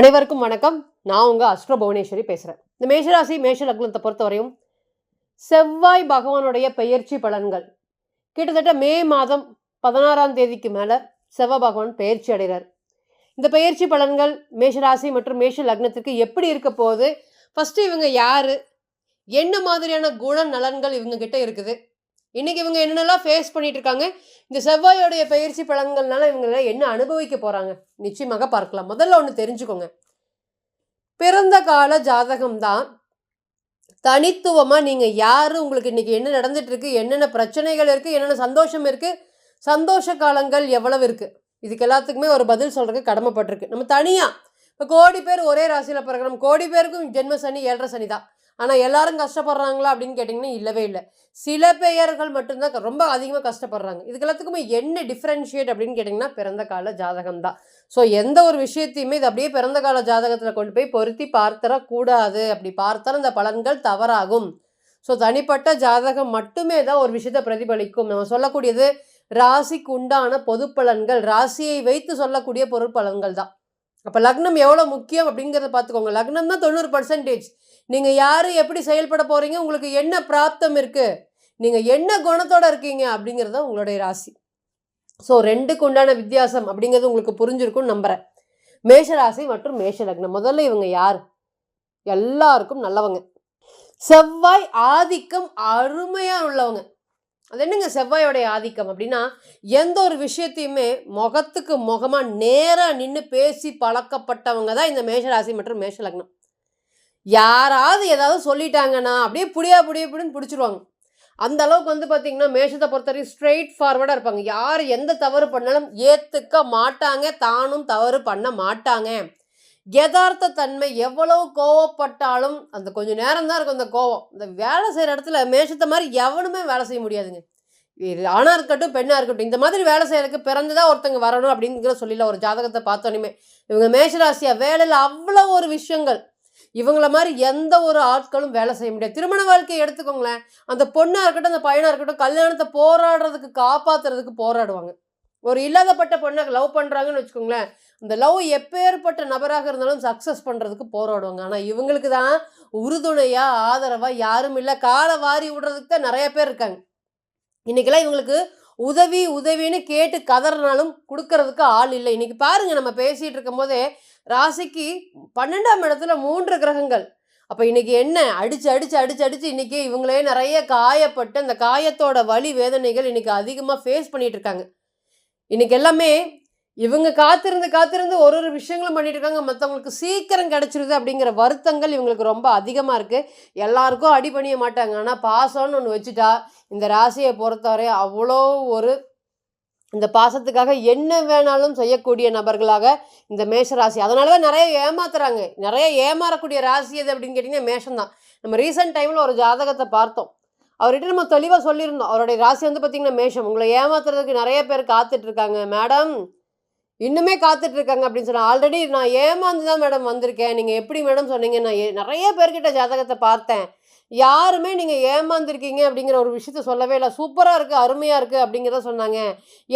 அனைவருக்கும் வணக்கம். நான் உங்க அஸ்ட்ரோ புவனேஸ்வரி பேசுறேன். இந்த மேஷராசி மேஷ லக்னத்தை பொறுத்தவரையும் செவ்வாய் பகவானுடைய பெயர்ச்சி பலன்கள் கிட்டத்தட்ட மே மாதம் 16ஆம் தேதிக்கு மேல செவ்வாய் பகவான் பெயர்ச்சி அடைகிறார். இந்த பெயர்ச்சி பலன்கள் மேஷராசி மற்றும் மேஷ லக்னத்துக்கு எப்படி இருக்க போகுது? ஃபர்ஸ்ட் இவங்க யாரு, என்ன மாதிரியான குண நலன்கள் இவங்க கிட்ட இருக்குது, இன்னைக்கு இவங்க என்னென்னலாம் ஃபேஸ் பண்ணிட்டு இருக்காங்க, இந்த செவ்வாயோடைய பயிற்சி பலன்கள்னால இவங்க என்ன அனுபவிக்க போறாங்க, நிச்சயமாக பார்க்கலாம். முதல்ல ஒன்று தெரிஞ்சுக்கோங்க, பிறந்த கால ஜாதகம் தான் தனித்துவமா நீங்க யாரு, உங்களுக்கு இன்னைக்கு என்ன நடந்துட்டு இருக்கு, என்னென்ன பிரச்சனைகள் இருக்கு, என்னென்ன சந்தோஷம் இருக்கு, சந்தோஷ காலங்கள் எவ்வளவு இருக்கு, இதுக்கு எல்லாத்துக்குமே ஒரு பதில் சொல்றதுக்கு கடமைப்பட்டிருக்கு. நம்ம தனியா இப்போ கோடி பேர் ஒரே ராசியில் பிறக்கிறோம், கோடி பேருக்கும் ஜென்ம சனி 7.5 சனி தான். ஆனால் எல்லாரும் கஷ்டப்படுறாங்களா அப்படின்னு கேட்டிங்கன்னா இல்லவே இல்லை. சில பெயர்கள் மட்டும்தான் ரொம்ப அதிகமாக கஷ்டப்படுறாங்க. இதுக்கு எல்லாத்துக்குமே என்ன டிஃப்ரென்ஷியேட் அப்படின்னு கேட்டிங்கன்னா பிறந்த கால ஜாதகம் தான். ஸோ எந்த ஒரு விஷயத்தையுமே இது அப்படியே பிறந்த கால ஜாதகத்தில் கொண்டு போய் பொருத்தி பார்த்தரக்கூடாது. அப்படி பார்த்தாலும் இந்த பலன்கள் தவறாகும். ஸோ தனிப்பட்ட ஜாதகம் மட்டுமே தான் ஒரு விஷயத்தை பிரதிபலிக்கும். நம்ம சொல்லக்கூடியது ராசிக்கு உண்டான பொது பலன்கள், ராசியை வைத்து சொல்லக்கூடிய பொருட்பலன்கள் தான். அப்போ லக்னம் எவ்வளோ முக்கியம் அப்படிங்கிறத பார்த்துக்கோங்க. லக்னம் தான் 90%. நீங்கள் யார், எப்படி செயல்பட போகிறீங்க, உங்களுக்கு என்ன பிராப்தம் இருக்குது, நீங்கள் என்ன குணத்தோடு இருக்கீங்க அப்படிங்கிறது தான் உங்களுடைய ராசி. ஸோ ரெண்டுக்கு உண்டான வித்தியாசம் அப்படிங்கிறது உங்களுக்கு புரிஞ்சிருக்கும்னு நம்புகிறேன். மேஷ ராசி மற்றும் மேஷ லக்னம். முதல்ல இவங்க யார்? எல்லாருக்கும் நல்லவங்க. செவ்வாய் ஆதிக்கம் அருமையாக உள்ளவங்க. அது என்னங்க செவ்வாயோடைய ஆதிக்கம் அப்படின்னா, எந்த ஒரு விஷயத்தையுமே முகத்துக்கு முகமாக நேராக நின்று பேசி பழக்கப்பட்டவங்க தான் இந்த மேஷராசி மற்றும் மேஷ லக்னம். யாராவது ஏதாவது சொல்லிட்டாங்கன்னா அப்படியே புடின்னு பிடிச்சிருவாங்க. அந்த அளவுக்கு பார்த்தீங்கன்னா மேஷத்தை பொறுத்தவரைக்கும் ஸ்ட்ரெயிட் ஃபார்வர்டாக இருப்பாங்க. யார் எந்த தவறு பண்ணாலும் ஏற்றுக்க மாட்டாங்க, தானும் தவறு பண்ண மாட்டாங்க. யதார்த்த தன்மை, எவ்வளவு கோவப்பட்டாலும் அந்த கொஞ்சம் நேரம் தான் இருக்கும் அந்த கோவம். இந்த வேலை செய்கிற இடத்துல மேஷத்தை மாதிரி எவனுமே வேலை செய்ய முடியாதுங்க. இது ஆணாக இருக்கட்டும் பெண்ணாக இருக்கட்டும், இந்த மாதிரி வேலை செய்யறதுக்கு பிறந்துதான் ஒருத்தங்க வரணும் அப்படிங்கிற சொல்லில ஒரு ஜாதகத்தை பார்த்தோன்னே இவங்க மேஷராசியா வேலையில் அவ்வளோ ஒரு விஷயங்கள், இவங்கள மாதிரி எந்த ஒரு ஆட்களும் வேலை செய்ய முடியாது. திருமண வாழ்க்கையை எடுத்துக்கோங்களேன், அந்த பொண்ணாக இருக்கட்டும் அந்த பையனாக இருக்கட்டும் கல்யாணத்தை போராடுறதுக்கு காப்பாற்றுறதுக்கு போராடுவாங்க. ஒரு இல்லாதப்பட்ட பொண்ணை லவ் பண்ணுறாங்கன்னு வச்சுக்கோங்களேன், அந்த லவ் எப்பேற்பட்ட நபராக இருந்தாலும் சக்ஸஸ் பண்ணுறதுக்கு போராடுவாங்க. ஆனால் இவங்களுக்கு தான் உறுதுணையாக ஆதரவாக யாரும் இல்லை. காலை வாரி விடுறதுக்கு தான் நிறைய பேர் இருக்காங்க. இன்றைக்கெல்லாம் இவங்களுக்கு உதவின்னு கேட்டு கதறினாலும் கொடுக்கறதுக்கு ஆள் இல்லை. இன்றைக்கி பாருங்கள், நம்ம பேசிகிட்டு இருக்கும் போதே ராசிக்கு 12ஆம் இடத்துல 3 கிரகங்கள். அப்போ இன்றைக்கி என்ன அடித்து இன்றைக்கி இவங்களே நிறைய காயப்பட்டு அந்த காயத்தோட வலி வேதனைகள் இன்றைக்கி அதிகமாக ஃபேஸ் பண்ணிகிட்டு இருக்காங்க. இன்றைக்கி எல்லாமே இவங்க காத்திருந்து ஒரு விஷயங்களும் பண்ணிட்டு இருக்காங்க. மற்றவங்களுக்கு சீக்கிரம் கிடச்சிருது அப்படிங்கிற வருத்தங்கள் இவங்களுக்கு ரொம்ப அதிகமாக இருக்குது. எல்லாருக்கும் அடி பண்ணிய மாட்டாங்க. ஆனால் பாசம்னு ஒன்று வச்சுட்டா இந்த ராசியை பொறுத்தவரை அவ்வளோ ஒரு இந்த பாசத்துக்காக என்ன வேணாலும் செய்யக்கூடிய நபர்களாக இந்த மேஷ ராசி. அதனால தான் நிறைய ஏமாத்துறாங்க. நிறைய ஏமாறக்கூடிய ராசி எது அப்படின்னு கேட்டிங்கன்னா மேஷம்தான். நம்ம ரீசெண்ட் டைமில் ஒரு ஜாதகத்தை பார்த்தோம். அவர்கிட்ட நம்ம தெளிவாக சொல்லியிருந்தோம், அவருடைய ராசி பார்த்திங்கன்னா மேஷம். உங்களை ஏமாத்துறதுக்கு நிறைய பேர் காத்துட்ருக்காங்க மேடம், இன்னுமே காத்துட்ருக்காங்க அப்படின்னு சொன்னால். ஆல்ரெடி நான் ஏமாந்து தான் மேடம் வந்திருக்கேன். நீங்கள் எப்படி மேடம் சொன்னீங்க? நான் நிறைய பேர்கிட்ட ஜாதகத்தை பார்த்தேன், யாருமே நீங்கள் ஏமாந்துருக்கீங்க அப்படிங்கிற ஒரு விஷயத்த சொல்லவே இல்லை. சூப்பராக இருக்குது, அருமையாக இருக்குது அப்படிங்கிறத சொன்னாங்க.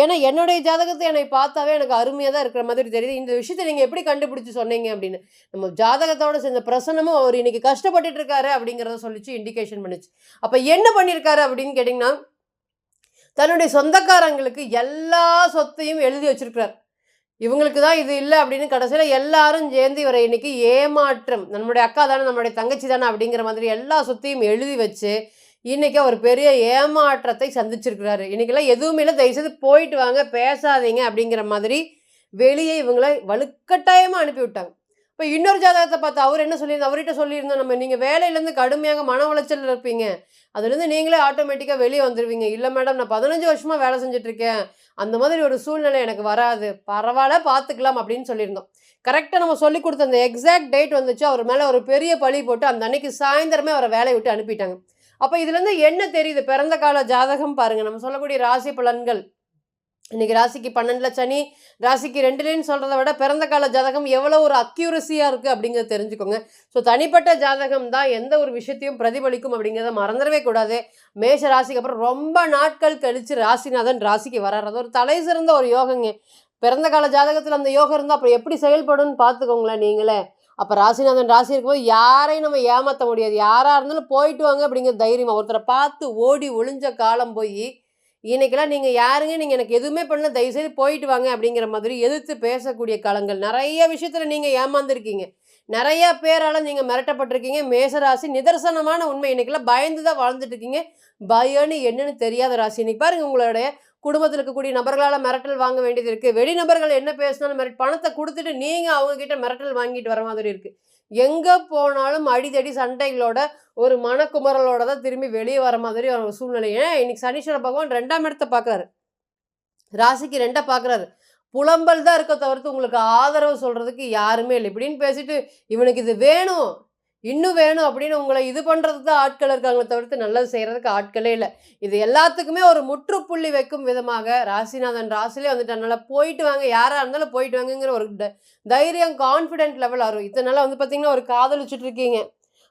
ஏன்னா என்னுடைய ஜாதகத்தை என்னை பார்த்தாவே எனக்கு அருமையாக தான் இருக்கிற மாதிரி தெரியுது. இந்த விஷயத்தை நீங்கள் எப்படி கண்டுபிடிச்சி சொன்னீங்க அப்படின்னு. நம்ம ஜாதகத்தோடு சேர்ந்த பிரசனமும் அவர் இன்றைக்கி கஷ்டப்பட்டுட்டு இருக்காரு அப்படிங்கிறத சொல்லிச்சு, இண்டிகேஷன் பண்ணிச்சு. அப்போ என்ன பண்ணியிருக்காரு அப்படின்னு கேட்டிங்கன்னா, தன்னுடைய சொந்தக்காரங்களுக்கு எல்லா சொத்தையும் எழுதி வச்சிருக்கிறார். இவங்களுக்கு தான் இது இல்லை அப்படின்னு கடைசியில் எல்லாரும் சேர்ந்து இவரை இன்னைக்கு ஏமாற்றம், நம்மளுடைய அக்கா தானே நம்மளுடைய தங்கச்சி தானே அப்படிங்கிற மாதிரி எல்லா சொத்தையும் எழுதி வச்சு இன்னைக்கு அவர் பெரிய ஏமாற்றத்தை சந்திச்சிருக்கிறாரு. இன்னைக்கெல்லாம் எதுவுமே இல்லை, தயவுசெய்து போயிட்டு வாங்க, பேசாதீங்க அப்படிங்கிற மாதிரி வெளியே இவங்களை வலுக்கட்டாயமாக அனுப்பி விட்டாங்க. இப்போ இன்னொரு ஜாதகத்தை பார்த்து அவர் என்ன சொல்லியிருந்தோம், அவர்கிட்ட சொல்லியிருந்தோம், நம்ம நீங்கள் வேலையிலேருந்து கடுமையாக மன உளைச்சல் இருப்பீங்க, அதுலேருந்து நீங்களே ஆட்டோமேட்டிக்காக வெளியே வந்துடுவீங்க. இல்லை மேடம், நான் 15 வருஷமாக வேலை செஞ்சுட்ருக்கேன், அந்த மாதிரி ஒரு சூழ்நிலை எனக்கு வராது, பரவாயில்ல பார்த்துக்கலாம் அப்படின்னு சொல்லியிருந்தோம். கரெக்டாக நம்ம சொல்லி கொடுத்த அந்த எக்ஸாக்ட் டேட் வந்துச்சு, அவர் மேலே ஒரு பெரிய பழி போட்டு அந்த அன்னைக்கு சாயந்தரமே அவரை வேலையை விட்டு அனுப்பிட்டாங்க. அப்போ இதுலேருந்து என்ன தெரியுது? பிறந்த கால ஜாதகம் பாருங்கள், நம்ம சொல்லக்கூடிய ராசி பலன்கள். இன்றைக்கி ராசிக்கு 12ல் சனி, ராசிக்கு 2லேன்னு சொல்கிறத விட பிறந்த கால ஜாதகம் எவ்வளோ ஒரு அக்யூரஸியாக இருக்குது அப்படிங்கிறத தெரிஞ்சுக்கோங்க. ஸோ தனிப்பட்ட ஜாதகம் தான் எந்த ஒரு விஷயத்தையும் பிரதிபலிக்கும் அப்படிங்கிறத மறந்துடவே கூடாது. மேஷ ராசிக்கு அப்புறம் ரொம்ப நாட்கள் கழித்து ராசிநாதன் ராசிக்கு வர்றது ஒரு தலை சிறந்த ஒரு யோகங்க. பிறந்த கால ஜாதகத்தில் அந்த யோகம் இருந்தால் அப்புறம் எப்படி செயல்படும்னு பார்த்துக்கோங்களேன் நீங்களே. அப்போ ராசிநாதன் ராசி இருக்கும்போது யாரையும் நம்ம ஏமாற்ற முடியாது. யாராக இருந்தாலும் போயிட்டு வாங்க அப்படிங்கிற தைரியமாக ஒருத்தரை பார்த்து ஓடி ஒளிஞ்ச காலம் போய் இன்னைக்கெல்லாம் நீங்கள் யாருங்க, நீங்கள் எனக்கு எதுவுமே பண்ணல, தயவுசெய்து போயிட்டு வாங்க அப்படிங்கிற மாதிரி எதிர்த்து பேசக்கூடிய காலங்கள். நிறைய விஷயத்தில் நீங்கள் ஏமாந்துருக்கீங்க. நிறைய பேரால் நீங்கள் மிரட்டப்பட்டிருக்கீங்க. மேசராசி நிதர்சனமான உண்மை. இன்னைக்கெல்லாம் பயந்து தான் வாழ்ந்துட்டு இருக்கீங்க. பயம்னு என்னன்னு தெரியாத ராசி. இன்னைக்கு பாருங்கள், உங்களுடைய குடும்பத்தில் இருக்கக்கூடிய நபர்களால் மிரட்டல் வாங்க வேண்டியது இருக்குது. வெளிநபர்கள் என்ன பேசினாலும் பணத்தை கொடுத்துட்டு நீங்கள் அவங்கக்கிட்ட மிரட்டல் வாங்கிட்டு வர மாதிரி இருக்குது. எங்கே போனாலும் அடிதடி சண்டைகளோட ஒரு மனக்குமரலோட தான் திரும்பி வெளியே வர மாதிரி ஒரு சூழ்நிலை. ஏன் இன்னைக்கு சனீஸ்வர பகவான் 2ஆம் இடத்தை பார்க்குறாரு, ராசிக்கு 2 பார்க்குறாரு. புலம்பல் தான் இருக்க தவிர்த்து உங்களுக்கு ஆதரவு சொல்கிறதுக்கு யாருமே இல்லை. இப்படின்னு பேசிட்டு இவனுக்கு இது வேணும், இன்னும் வேணும் அப்படின்னு உங்களை இது பண்ணுறதுக்கு தான் ஆட்கள் இருக்காங்களே தவிர்த்து நல்லது செய்கிறதுக்கு ஆட்களே இல்லை. இது எல்லாத்துக்குமே ஒரு முற்றுப்புள்ளி வைக்கும் விதமாக ராசிநாதன் ராசிலே வந்துட்டனால போயிட்டு வாங்க, யாராக இருந்தாலும் போயிட்டு வாங்கங்கிற ஒரு தைரியம், கான்ஃபிடென்ட் லெவல் வரும். இத்தனை நாளாக வந்து பார்த்திங்கன்னா ஒரு காதலிச்சுட்டு இருக்கீங்க.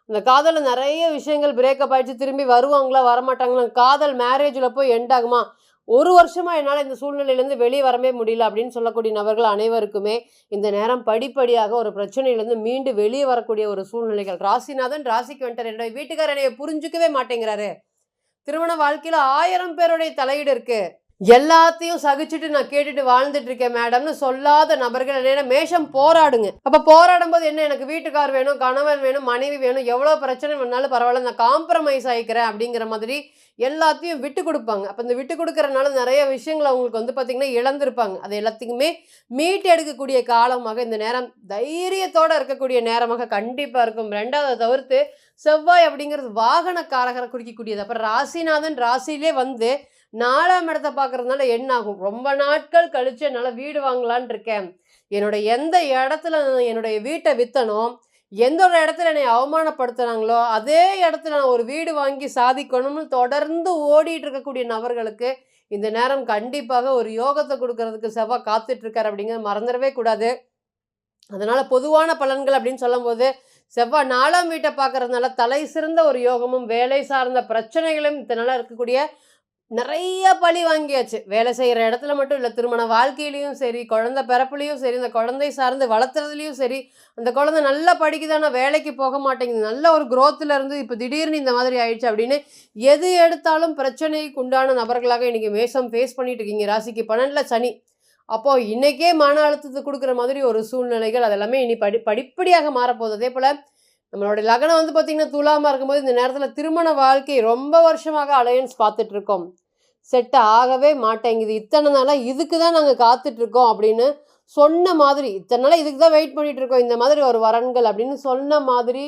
அந்த காதலில் நிறைய விஷயங்கள் பிரேக்கப் ஆகிடுச்சு. திரும்பி வருவாங்களா வரமாட்டாங்களா, காதல் மேரேஜில் போய் எண்ட் ஆகுமா, ஒரு வருஷமாக என்னால் இந்த சூழ்நிலையிலேருந்து வெளியே வரவே முடியல அப்படின்னு சொல்லக்கூடிய நபர்கள் அனைவருக்குமே இந்த நேரம் படிப்படியாக ஒரு பிரச்சனையிலேருந்து மீண்டு வெளியே வரக்கூடிய ஒரு சூழ்நிலைகள். ராசிநாதன் ராசிக்கு வந்துட்டார். என்னுடைய வீட்டுக்காரர் என்னைய புரிஞ்சுக்கவே மாட்டேங்கிறாரு. திருமண வாழ்க்கையில் 1000 பேருடைய தலையீடு இருக்கு. எல்லாத்தையும் சகிச்சுட்டு நான் கேட்டுட்டு வாழ்ந்துட்டு இருக்கேன் மேடம்னு சொல்லாத நபர்கள் என்ன மேஷம் போராடுங்க. அப்போ போராடும் போது என்ன, எனக்கு வீட்டுக்கார் வேணும், கணவன் வேணும், மனைவி வேணும், எவ்வளோ பிரச்சனை வேணாலும் பரவாயில்ல, நான் காம்ப்ரமைஸ் ஆகிக்கிறேன் அப்படிங்கிற மாதிரி எல்லாத்தையும் விட்டு கொடுப்பாங்க. அப்போ இந்த விட்டு கொடுக்கறனால நிறைய விஷயங்கள் அவங்களுக்கு வந்து பார்த்திங்கன்னா இழந்திருப்பாங்க. அது எல்லாத்துக்குமே மீட்டு எடுக்கக்கூடிய காலமாக இந்த நேரம் தைரியத்தோடு இருக்கக்கூடிய நேரமாக கண்டிப்பாக இருக்கும். 2வது தவிர்த்து செவ்வாய் அப்படிங்கிறது வாகனக்காரகரை குறிக்கக்கூடியது. அப்புறம் ராசிநாதன் ராசியிலே வந்து 4ஆம் இடத்தை பார்க்கறதுனால என்ன ஆகும், ரொம்ப நாட்கள் கழிச்சு என்னால் வீடு வாங்கலான் இருக்கேன், என்னோட எந்த இடத்துல என்னுடைய வீட்டை விற்றனோ, எந்த ஒரு இடத்துல என்னை அவமானப்படுத்துனாங்களோ அதே இடத்துல நான் ஒரு வீடு வாங்கி சாதிக்கணும்னு தொடர்ந்து ஓடிட்டு இருக்கக்கூடிய நபர்களுக்கு இந்த நேரம் கண்டிப்பாக ஒரு யோகத்தை கொடுக்கறதுக்கு செவ்வாய் காத்துட்டு இருக்காரு அப்படிங்கிறது மறந்துடவே கூடாது. அதனால பொதுவான பலன்கள் அப்படின்னு சொல்லும்போது செவ்வாய் 4ஆம் வீட்டை பார்க்கறதுனால தலை சிறந்த ஒரு யோகமும் வேலை சார்ந்த பிரச்சனைகளும் இதனால இருக்கக்கூடிய நிறைய பழி வாங்கியாச்சு. வேலை செய்கிற இடத்துல மட்டும் இல்லை, திருமண வாழ்க்கையிலையும் சரி, குழந்தை பிறப்புலையும் சரி, இந்த குழந்தை சார்ந்து வளர்த்துறதுலையும் சரி, அந்த குழந்தை நல்லா படிக்குதானா வேலைக்கு போக மாட்டேங்குது, நல்ல ஒரு குரோத்தில் இருந்து இப்போ திடீர்னு இந்த மாதிரி ஆயிடுச்சு அப்படின்னு எது எடுத்தாலும் பிரச்சனைக்கு உண்டான நபர்களாக இன்றைக்கி மேஷம் ஃபேஸ் பண்ணிட்டு இருக்கீங்க. ராசிக்கு 12 சனி. அப்போது இன்றைக்கே மன அழுத்தத்தை கொடுக்குற மாதிரி ஒரு சூழ்நிலைகள் அதெல்லாமே இனி படிப்படியாக மாறப்போகுது. அதே போல் நம்மளோட லக்னம் வந்து பார்த்திங்கன்னா துலாமாக இருக்கும்போது இந்த நேரத்தில் திருமண வாழ்க்கை ரொம்ப வருஷமாக அலையன்ஸ் பார்த்துட்ருக்கோம், செட் ஆகவே மாட்டேங்குது, இத்தனை நாளாக இதுக்கு தான் நாங்கள் காத்துட்ருக்கோம் அப்படின்னு சொன்ன மாதிரி, இத்தனை நாளாக இதுக்கு தான் வெயிட் பண்ணிகிட்ருக்கோம், இந்த மாதிரி ஒரு வரன்கள் அப்படின்னு சொன்ன மாதிரி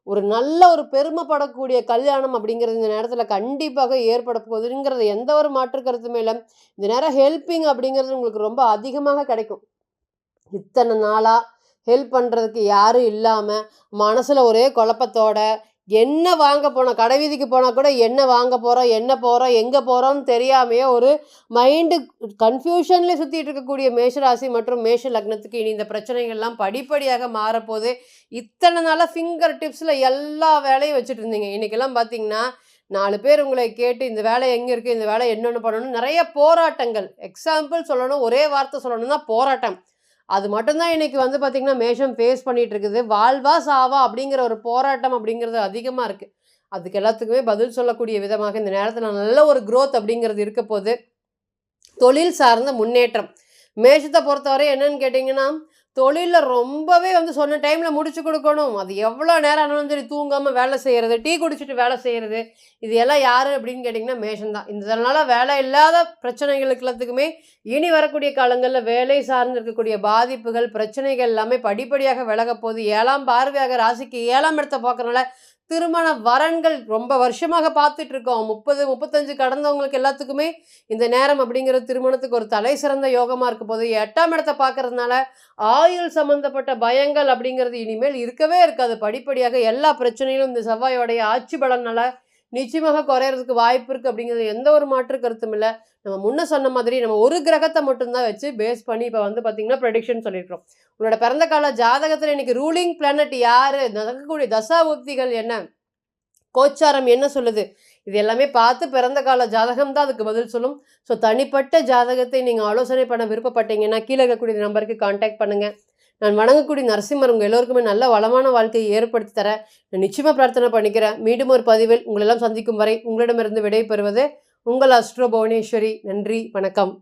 ஒரு நல்ல ஒரு பெருமைப்படக்கூடிய கல்யாணம் அப்படிங்கிறது இந்த நேரத்தில் கண்டிப்பாக ஏற்பட போகுதுங்கிறது எந்த ஒரு மாற்று கருத்துமே இல்லை. இந்த நேரம் ஹெல்ப்பிங் அப்படிங்கிறது உங்களுக்கு ரொம்ப அதிகமாக கிடைக்கும். இத்தனை நாளாக ஹெல்ப் பண்ணுறதுக்கு யாரும் இல்லாமல் மனசில் ஒரே குழப்பத்தோட என்ன வாங்க போனோம், கடை வீதிக்கு போனால் கூட என்ன வாங்க போகிறோம், என்ன போகிறோம், எங்கே போகிறோம்னு தெரியாமையே ஒரு மைண்டு கன்ஃபியூஷன்லேயே சுற்றிட்டு இருக்கக்கூடிய மேஷராசி மற்றும் மேஷ லக்னத்துக்கு இனி இந்த பிரச்சனைகள்லாம் படிப்படியாக மாறப்போகுது. இத்தனை நாளாக ஃபிங்கர் டிப்ஸில் எல்லா வேலையும் வச்சுட்டு இருந்தீங்க. இன்றைக்கெல்லாம் பார்த்தீங்கன்னா 4 பேர் உங்களை கேட்டு இந்த வேலை எங்கே இருக்குது, இந்த வேலை என்னென்னு பண்ணணும், நிறைய போராட்டங்கள். எக்ஸாம்பிள் சொல்லணும், ஒரே வார்த்தை சொல்லணும்னா போராட்டம். அது மட்டும்தான் இன்றைக்கி வந்து பார்த்திங்கன்னா மேஷம் ஃபேஸ் பண்ணிகிட்டு இருக்குது. வாழ்வா சாவா அப்படிங்கிற ஒரு போராட்டம் அப்படிங்கிறது அதிகமாக இருக்குது. அதுக்கு எல்லாத்துக்குமே பதில் சொல்லக்கூடிய விதமாக இந்த நேரத்தில் நல்ல ஒரு க்ரோத் அப்படிங்கிறது இருக்க போது. தொழில் சார்ந்த முன்னேற்றம் மேஷத்தை பொறுத்தவரை என்னன்னு கேட்டிங்கன்னா, தொழிலில் ரொம்பவே வந்து சொன்ன டைமில் முடிச்சு கொடுக்கணும். அது எவ்வளோ நேரம் ஆனாலும் சரி தூங்காமல் வேலை செய்கிறது, டீ குடிச்சிட்டு வேலை செய்கிறது, இது எல்லாம் யார் அப்படின்னு கேட்டிங்கன்னா மேஷம்தான். இதனால் வேலை இல்லாத பிரச்சனைகளுக்கு எல்லாத்துக்குமே இனி வரக்கூடிய காலங்களில் வேலை சார்ந்து இருக்கக்கூடிய பாதிப்புகள் பிரச்சனைகள் எல்லாமே படிப்படியாக விலக போகுது. 7ஆம் பார்வையாக ராசிக்கு 7ஆம் இடத்தை பார்க்கறனால திருமண வரன்கள் ரொம்ப வருஷமாக பார்த்துட்டு இருக்கோம். 30, 35 கடந்தவங்களுக்கு எல்லாத்துக்குமே இந்த நேரம் அப்படிங்கிறது திருமணத்துக்கு ஒரு தலை சிறந்த யோகமாக இருக்க போது. 8ஆம் இடத்தை பார்க்கறதுனால ஆயுள் சம்மந்தப்பட்ட பயங்கள் அப்படிங்கிறது இனிமேல் இருக்கவே இருக்காது. படிப்படியாக எல்லா பிரச்சனையிலும் இந்த செவ்வாயோடைய ஆட்சி பலனால நிச்சயமாக குறையிறதுக்கு வாய்ப்பு இருக்குது அப்படிங்கிறது எந்த ஒரு மாற்று கருத்தும் இல்லை. நம்ம முன்ன சொன்ன மாதிரி நம்ம ஒரு கிரகத்தை மட்டும்தான் வச்சு பேஸ் பண்ணி இப்போ வந்து பார்த்திங்கன்னா ப்ரெடிக்ஷன் சொல்லியிருக்கிறோம். உங்களோட பிறந்த கால ஜாதகத்தில் இன்றைக்கி ரூலிங் பிளானட் யார், நடக்கக்கூடிய தசா உக்திகள் என்ன, கோச்சாரம் என்ன சொல்லுது, இது எல்லாமே பார்த்து பிறந்த கால ஜாதகம் தான் அதுக்கு பதில் சொல்லும். ஸோ தனிப்பட்ட ஜாதகத்தை நீங்கள் ஆலோசனை பண்ண விருப்பப்பட்டீங்கன்னா கீழே இருக்கக்கூடிய நம்பருக்கு கான்டாக்ட் பண்ணுங்கள். நான் வணங்கக்கூடிய நரசிம்மர் உங்கள் எல்லோருக்குமே நல்ல வளமான வாழ்க்கையை ஏற்படுத்தி தர நான் நிச்சயமாக பிரார்த்தனை பண்ணிக்கிறேன். மீண்டும் ஒரு பதிவில் உங்களெல்லாம் சந்திக்கும் வரை உங்களிடமிருந்து விடை பெறுவது உங்கள் அஸ்ட்ரோ புவனேஸ்வரி. நன்றி, வணக்கம்.